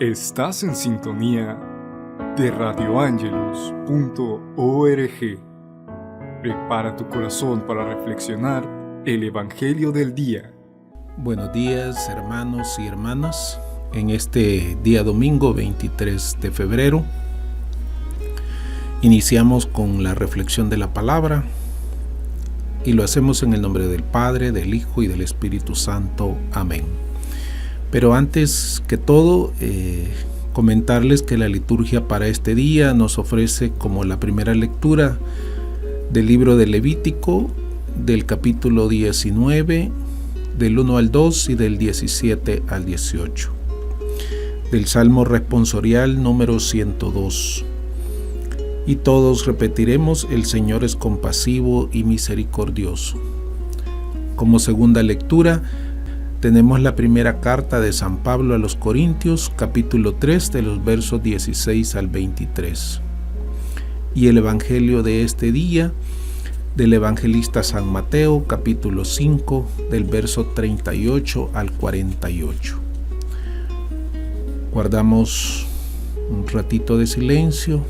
Estás en sintonía de radioangelus.org. Prepara tu corazón para reflexionar el Evangelio del día. Buenos días, hermanos y hermanas. En este día domingo 23 de febrero iniciamos con la reflexión de la palabra y lo hacemos en el nombre del Padre, del Hijo y del Espíritu Santo. Amén. Pero antes que todo, comentarles que la liturgia para este día nos ofrece como la primera lectura del libro de Levítico, del capítulo 19, del 1 al 2 y del 17 al 18. Del Salmo responsorial número 102. Y todos repetiremos: el Señor es compasivo y misericordioso. Como segunda lectura, tenemos la primera carta de San Pablo a los Corintios, capítulo 3, de los versos 16 al 23. Y el Evangelio de este día, del evangelista San Mateo, capítulo 5, del verso 38 al 48. Guardamos un ratito de silencio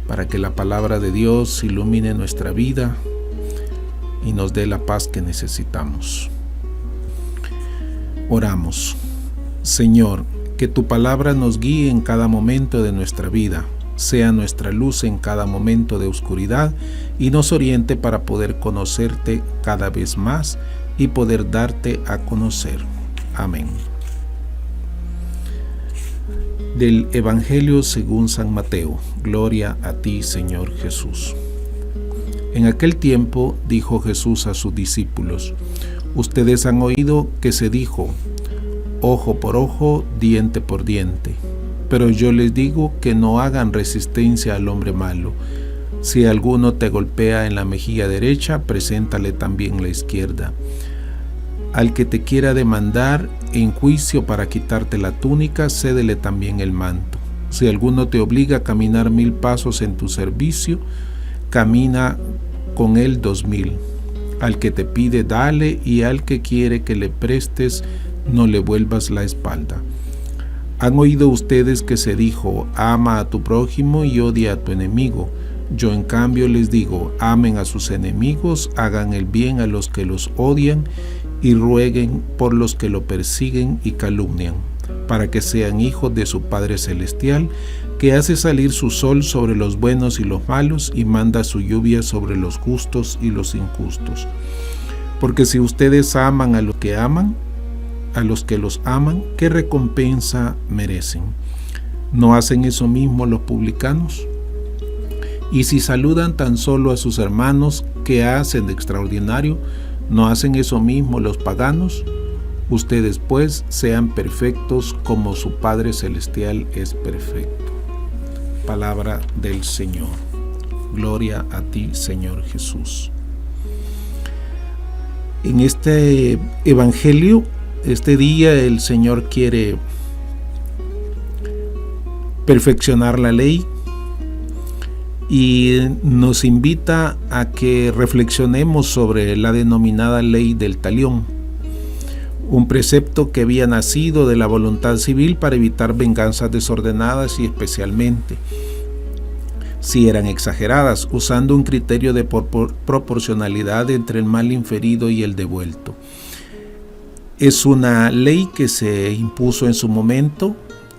para que la palabra de Dios ilumine nuestra vida y nos dé la paz que necesitamos. Oramos. Señor, que tu palabra nos guíe en cada momento de nuestra vida, sea nuestra luz en cada momento de oscuridad y nos oriente para poder conocerte cada vez más y poder darte a conocer. Amén. Del Evangelio según San Mateo. Gloria a ti, Señor Jesús. En aquel tiempo dijo Jesús a sus discípulos: ustedes han oído que se dijo, ojo por ojo, diente por diente. Pero yo les digo que no hagan resistencia al hombre malo. Si alguno te golpea en la mejilla derecha, preséntale también la izquierda. Al que te quiera demandar en juicio para quitarte la túnica, cédele también el manto. Si alguno te obliga a caminar 1000 pasos en tu servicio, camina con él 2000. Al que te pide, dale, y al que quiere que le prestes, no le vuelvas la espalda. Han oído ustedes que se dijo, ama a tu prójimo y odia a tu enemigo. Yo en cambio les digo, amen a sus enemigos, hagan el bien a los que los odian y rueguen por los que lo persiguen y calumnian, para que sean hijos de su Padre Celestial, que hace salir su sol sobre los buenos y los malos y manda su lluvia sobre los justos y los injustos. Porque si ustedes aman a los que los aman, ¿qué recompensa merecen? ¿No hacen eso mismo los publicanos? Y si saludan tan solo a sus hermanos, ¿qué hacen de extraordinario? ¿No hacen eso mismo los paganos? Ustedes pues sean perfectos como su Padre Celestial es perfecto. Palabra del Señor. Gloria a ti, Señor Jesús. En este Evangelio, este día, el Señor quiere perfeccionar la ley y nos invita a que reflexionemos sobre la denominada ley del talión, un precepto que había nacido de la voluntad civil para evitar venganzas desordenadas y especialmente si eran exageradas, usando un criterio de proporcionalidad entre el mal inferido y el devuelto. Es una ley que se impuso en su momento,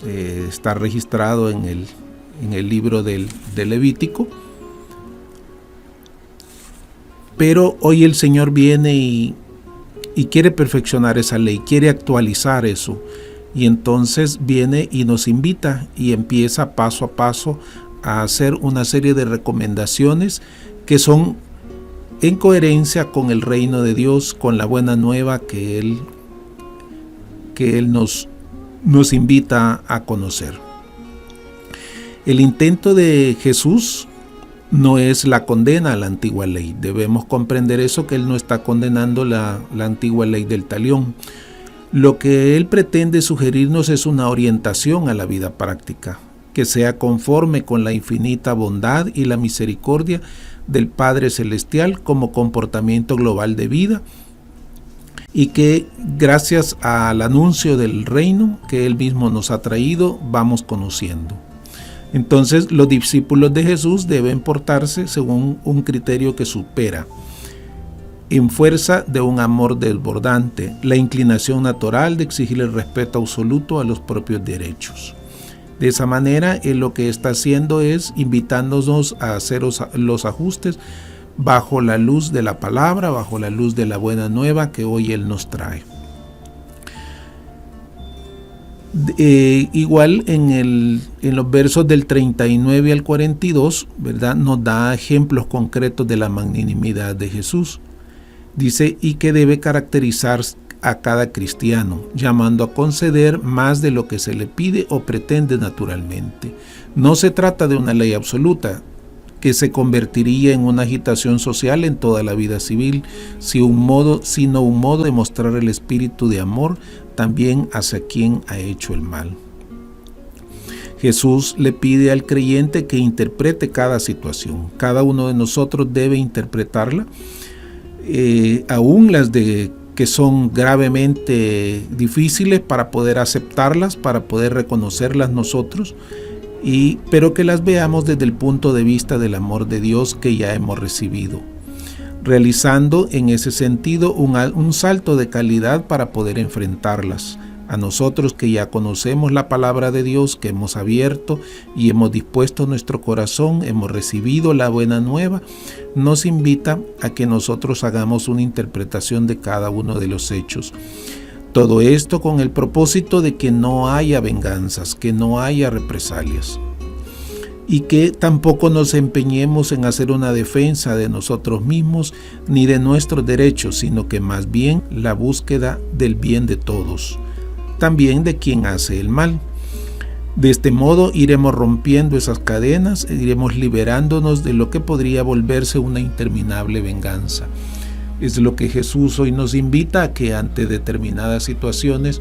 está registrado en el libro del Levítico, pero hoy el Señor viene y quiere perfeccionar esa ley, quiere actualizar eso, y entonces viene y nos invita y empieza paso a paso a hacer una serie de recomendaciones que son en coherencia con el reino de Dios, con la buena nueva que Él nos invita a conocer. El intento de Jesús no es la condena a la antigua ley. Debemos comprender eso, que Él no está condenando la antigua ley del talión. Lo que Él pretende sugerirnos es una orientación a la vida práctica, que sea conforme con la infinita bondad y la misericordia del Padre Celestial como comportamiento global de vida y que gracias al anuncio del reino que Él mismo nos ha traído, vamos conociendo. Entonces, los discípulos de Jesús deben portarse según un criterio que supera, en fuerza de un amor desbordante, la inclinación natural de exigir el respeto absoluto a los propios derechos. De esa manera, Él lo que está haciendo es invitándonos a hacer los ajustes bajo la luz de la palabra, bajo la luz de la buena nueva que hoy Él nos trae. Igual en los versos del 39 al 42, ¿verdad?, nos da ejemplos concretos de la magnanimidad de Jesús. Dice, y que debe caracterizar a cada cristiano, llamando a conceder más de lo que se le pide o pretende naturalmente. No se trata de una ley absoluta, que se convertiría en una agitación social en toda la vida civil, sino un modo de mostrar el espíritu de amor también hacia quien ha hecho el mal. Jesús le pide al creyente que interprete cada situación. Cada uno de nosotros debe interpretarla, aún las que son gravemente difíciles, para poder aceptarlas, para poder reconocerlas nosotros, pero que las veamos desde el punto de vista del amor de Dios que ya hemos recibido, realizando en ese sentido un salto de calidad para poder enfrentarlas. A nosotros que ya conocemos la palabra de Dios, que hemos abierto y hemos dispuesto nuestro corazón, hemos recibido la buena nueva, nos invita a que nosotros hagamos una interpretación de cada uno de los hechos. Todo esto con el propósito de que no haya venganzas, que no haya represalias, y que tampoco nos empeñemos en hacer una defensa de nosotros mismos ni de nuestros derechos, sino que más bien la búsqueda del bien de todos, también de quien hace el mal. De este modo iremos rompiendo esas cadenas, iremos liberándonos de lo que podría volverse una interminable venganza. Es lo que Jesús hoy nos invita a que ante determinadas situaciones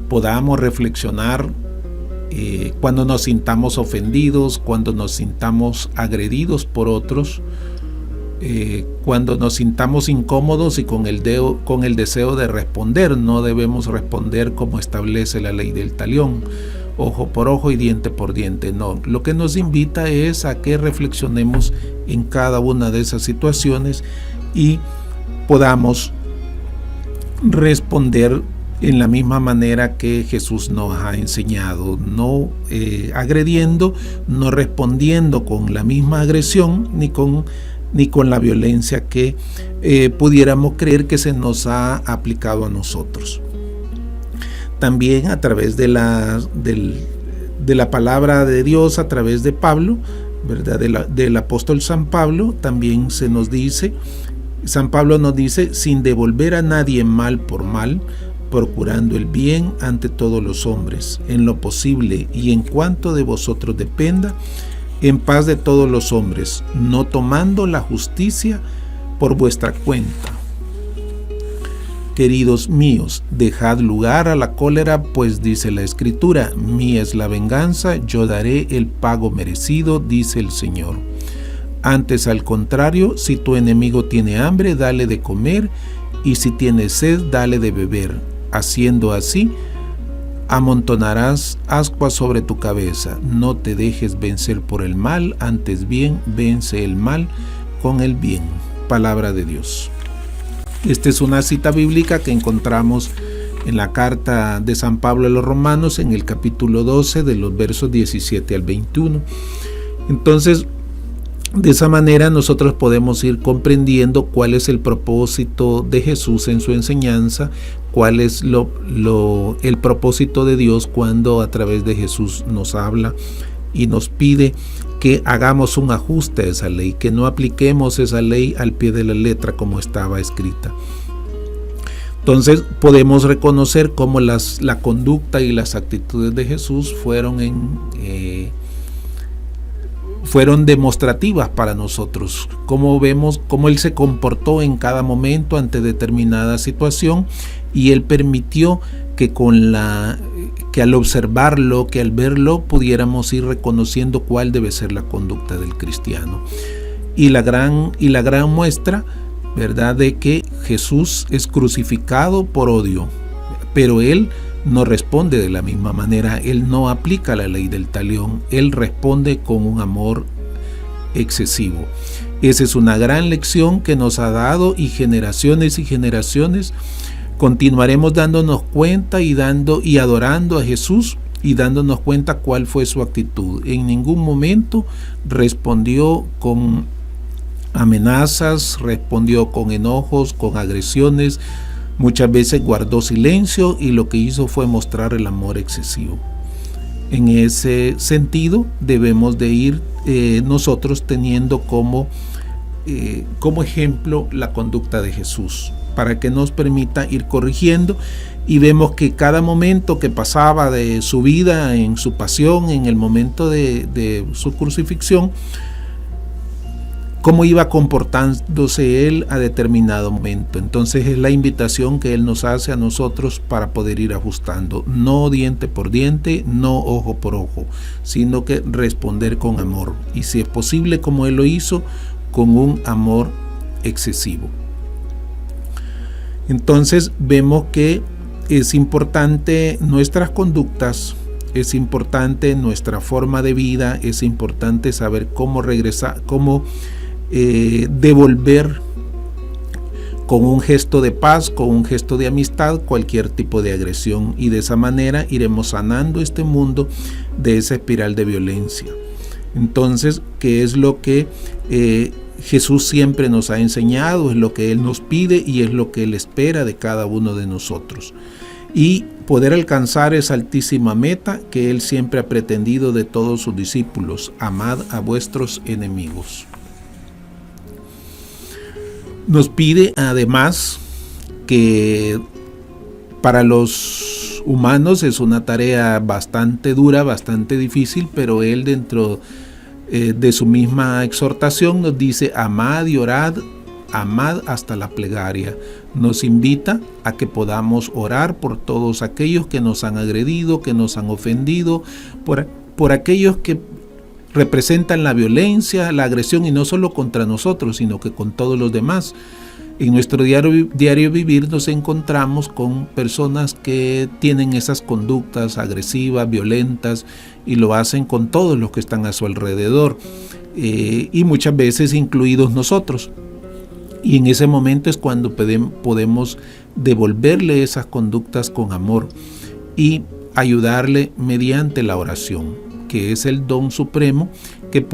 podamos reflexionar cuando nos sintamos ofendidos, cuando nos sintamos agredidos por otros, cuando nos sintamos incómodos y con el deseo de responder. No debemos responder como establece la ley del talión, ojo por ojo y diente por diente. No, lo que nos invita es a que reflexionemos en cada una de esas situaciones y podamos responder en la misma manera que Jesús nos ha enseñado, no agrediendo, no respondiendo con la misma agresión ni con la violencia que pudiéramos creer que se nos ha aplicado a nosotros. También a través de la palabra de Dios, a través de Pablo, ¿verdad?, del apóstol San Pablo, también San Pablo nos dice, sin devolver a nadie mal por mal, procurando el bien ante todos los hombres, en lo posible y en cuanto de vosotros dependa, en paz de todos los hombres, no tomando la justicia por vuestra cuenta. Queridos míos, dejad lugar a la cólera, pues dice la Escritura, mía es la venganza, yo daré el pago merecido, dice el Señor. Antes, al contrario, si tu enemigo tiene hambre, dale de comer, y si tiene sed, dale de beber. Haciendo así, amontonarás ascuas sobre tu cabeza. No te dejes vencer por el mal, antes bien, vence el mal con el bien. Palabra de Dios. Esta es una cita bíblica que encontramos en la carta de San Pablo a los Romanos, en el capítulo 12, de los versos 17 al 21. Entonces, de esa manera nosotros podemos ir comprendiendo cuál es el propósito de Jesús en su enseñanza, cuál es el propósito de Dios cuando a través de Jesús nos habla y nos pide que hagamos un ajuste a esa ley, que no apliquemos esa ley al pie de la letra como estaba escrita. Entonces podemos reconocer cómo la conducta y las actitudes de Jesús fueron demostrativas para nosotros, como vemos cómo Él se comportó en cada momento ante determinada situación, y Él permitió que al observarlo, que al verlo, pudiéramos ir reconociendo cuál debe ser la conducta del cristiano. Y la gran muestra ¿verdad?, de que Jesús es crucificado por odio, pero Él no responde de la misma manera. Él no aplica la ley del talión, Él responde con un amor excesivo. Esa es una gran lección que nos ha dado, y generaciones continuaremos dándonos cuenta y adorando a Jesús y dándonos cuenta cuál fue su actitud. En ningún momento respondió con amenazas, respondió con enojos, con agresiones. Muchas veces guardó silencio y lo que hizo fue mostrar el amor excesivo. En ese sentido debemos de ir nosotros teniendo como ejemplo la conducta de Jesús, para que nos permita ir corrigiendo. Y vemos que cada momento que pasaba de su vida, en su pasión, en el momento de su crucifixión, cómo iba comportándose Él a determinado momento. Entonces es la invitación que Él nos hace a nosotros para poder ir ajustando, no diente por diente, no ojo por ojo, sino que responder con amor, y si es posible, como Él lo hizo, con un amor excesivo. Entonces vemos que es importante nuestras conductas, es importante nuestra forma de vida, es importante saber cómo regresar, cómo devolver con un gesto de paz, con un gesto de amistad, cualquier tipo de agresión, y de esa manera iremos sanando este mundo de esa espiral de violencia. Entonces, ¿qué es lo que Jesús siempre nos ha enseñado? Es lo que Él nos pide y es lo que Él espera de cada uno de nosotros, y poder alcanzar esa altísima meta que Él siempre ha pretendido de todos sus discípulos: amad a vuestros enemigos. Nos pide además que para los humanos es una tarea bastante dura, bastante difícil, pero Él, dentro de su misma exhortación, nos dice: amad y orad, amad hasta la plegaria. Nos invita a que podamos orar por todos aquellos que nos han agredido, que nos han ofendido, por aquellos que representan la violencia, la agresión, y no solo contra nosotros, sino que con todos los demás. En nuestro diario vivir nos encontramos con personas que tienen esas conductas agresivas, violentas, y lo hacen con todos los que están a su alrededor, y muchas veces incluidos nosotros. Y en ese momento es cuando podemos devolverle esas conductas con amor y ayudarle mediante la oración, que es el don supremo que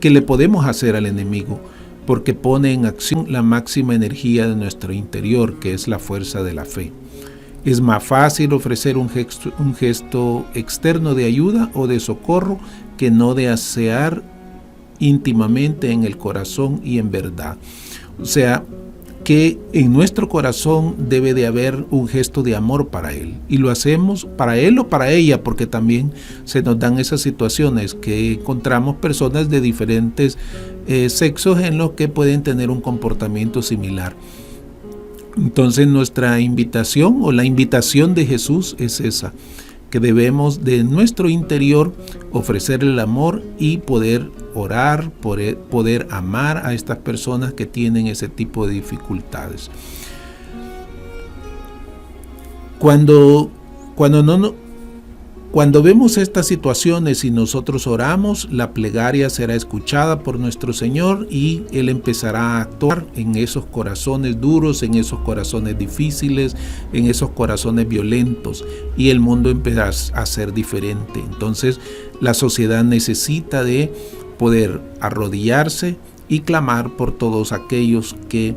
le podemos hacer al enemigo, porque pone en acción la máxima energía de nuestro interior, que es la fuerza de la fe. Es más fácil ofrecer un gesto externo de ayuda o de socorro que no desear íntimamente en el corazón y en verdad. O sea, que en nuestro corazón debe de haber un gesto de amor para Él, y lo hacemos para Él o para ella, porque también se nos dan esas situaciones que encontramos personas de diferentes sexos en los que pueden tener un comportamiento similar. Entonces nuestra invitación, o la invitación de Jesús, es esa, que debemos de nuestro interior ofrecer el amor y poder orar, poder amar a estas personas que tienen ese tipo de dificultades. Cuando vemos estas situaciones y nosotros oramos, la plegaria será escuchada por nuestro Señor, y Él empezará a actuar en esos corazones duros, en esos corazones difíciles, en esos corazones violentos, y el mundo empezará a ser diferente. Entonces la sociedad necesita de poder arrodillarse y clamar por todos aquellos que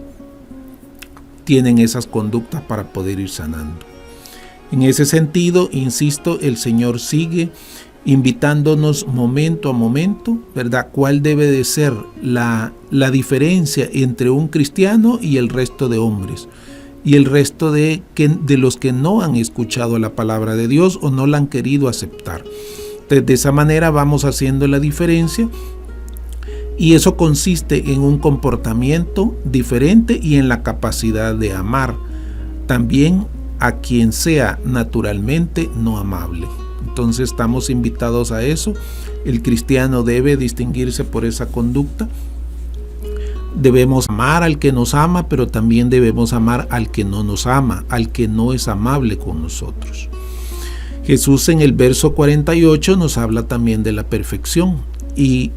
tienen esas conductas para poder ir sanando. En ese sentido, insisto, el Señor sigue invitándonos momento a momento, ¿verdad? ¿Cuál debe de ser la diferencia entre un cristiano y el resto de hombres? Y el resto de los que no han escuchado la palabra de Dios o no la han querido aceptar. Entonces, de esa manera vamos haciendo la diferencia, y eso consiste en un comportamiento diferente y en la capacidad de amar también a quien sea naturalmente no amable. Entonces estamos invitados a eso. El cristiano debe distinguirse por esa conducta, Debemos amar al que nos ama, pero también debemos amar al que no nos ama, al que no es amable con nosotros. Jesús en el verso 48 nos habla también de la perfección y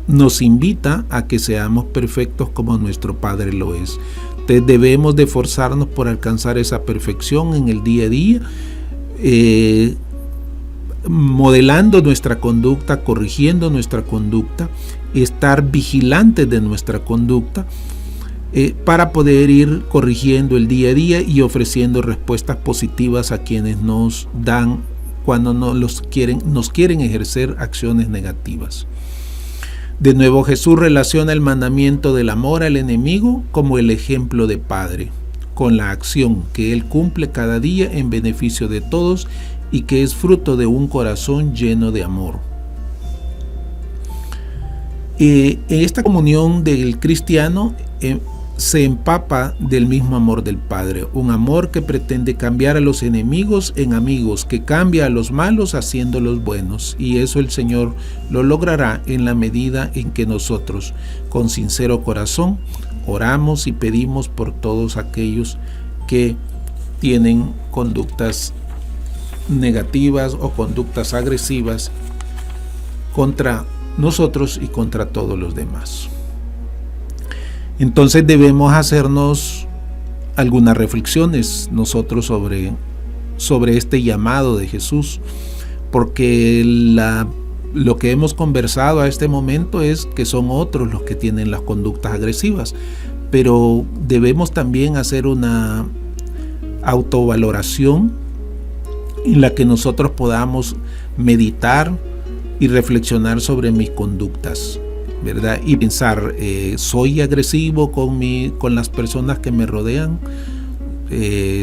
nos invita a que seamos perfectos como nuestro Padre lo es. Entonces debemos de esforzarnos por alcanzar esa perfección en el día a día, modelando nuestra conducta, corrigiendo nuestra conducta, estar vigilantes de nuestra conducta, para poder ir corrigiendo el día a día y ofreciendo respuestas positivas a quienes nos dan cuando nos quieren ejercer acciones negativas. De nuevo, Jesús relaciona el mandamiento del amor al enemigo como el ejemplo de Padre, con la acción que Él cumple cada día en beneficio de todos y que es fruto de un corazón lleno de amor. En esta comunión del cristiano se empapa del mismo amor del Padre, un amor que pretende cambiar a los enemigos en amigos, que cambia a los malos haciéndolos buenos, y eso el Señor lo logrará en la medida en que nosotros, con sincero corazón, oramos y pedimos por todos aquellos que tienen conductas negativas o conductas agresivas contra nosotros y contra todos los demás. Entonces debemos hacernos algunas reflexiones nosotros sobre este llamado de Jesús, porque lo que hemos conversado a este momento es que son otros los que tienen las conductas agresivas, pero debemos también hacer una autovaloración en la que nosotros podamos meditar y reflexionar sobre mis conductas, ¿verdad? Y pensar, ¿soy agresivo con las personas que me rodean?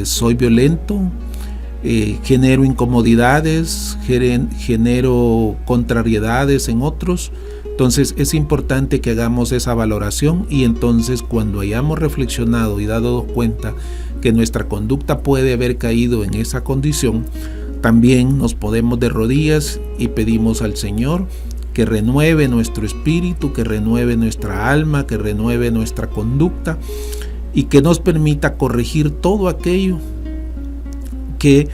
¿Soy violento? ¿Genero incomodidades? ¿Genero contrariedades en otros? Entonces es importante que hagamos esa valoración, y entonces cuando hayamos reflexionado y dado cuenta que nuestra conducta puede haber caído en esa condición, también nos ponemos de rodillas y pedimos al Señor que renueve nuestro espíritu, que renueve nuestra alma, que renueve nuestra conducta y que nos permita corregir todo aquello que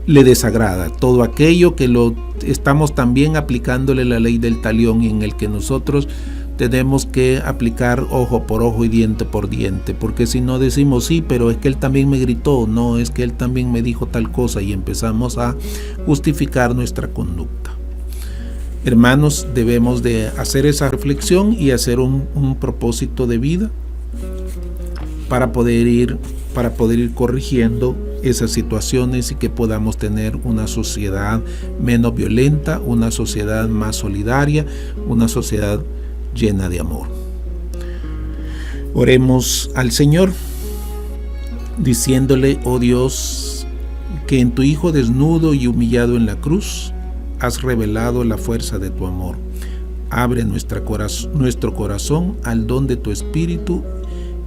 le desagrada, todo aquello que lo estamos también aplicándole la ley del talión, y en el que nosotros tenemos que aplicar ojo por ojo y diente por diente, porque si no decimos sí, pero es que él también me gritó, no, es que él también me dijo tal cosa, y empezamos a justificar nuestra conducta. Hermanos, debemos de hacer esa reflexión y hacer un propósito de vida para poder ir corrigiendo esas situaciones y que podamos tener una sociedad menos violenta, una sociedad más solidaria, una sociedad llena de amor. Oremos al Señor diciéndole: oh Dios, que en tu Hijo desnudo y humillado en la cruz has revelado la fuerza de tu amor. Abre nuestro corazón al don de tu Espíritu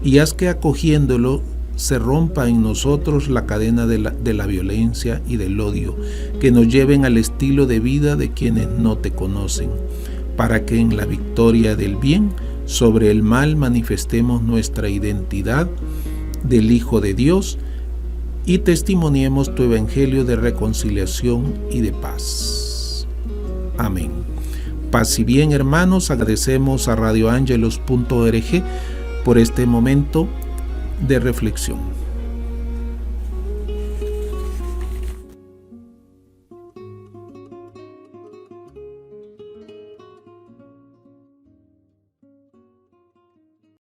y haz que acogiéndolo se rompa en nosotros la cadena de la violencia y del odio, que nos lleven al estilo de vida de quienes no te conocen, para que en la victoria del bien sobre el mal manifestemos nuestra identidad del Hijo de Dios y testimoniemos tu evangelio de reconciliación y de paz. Amén. Paz y bien, hermanos. Agradecemos a radioangelos.org por este momento de reflexión.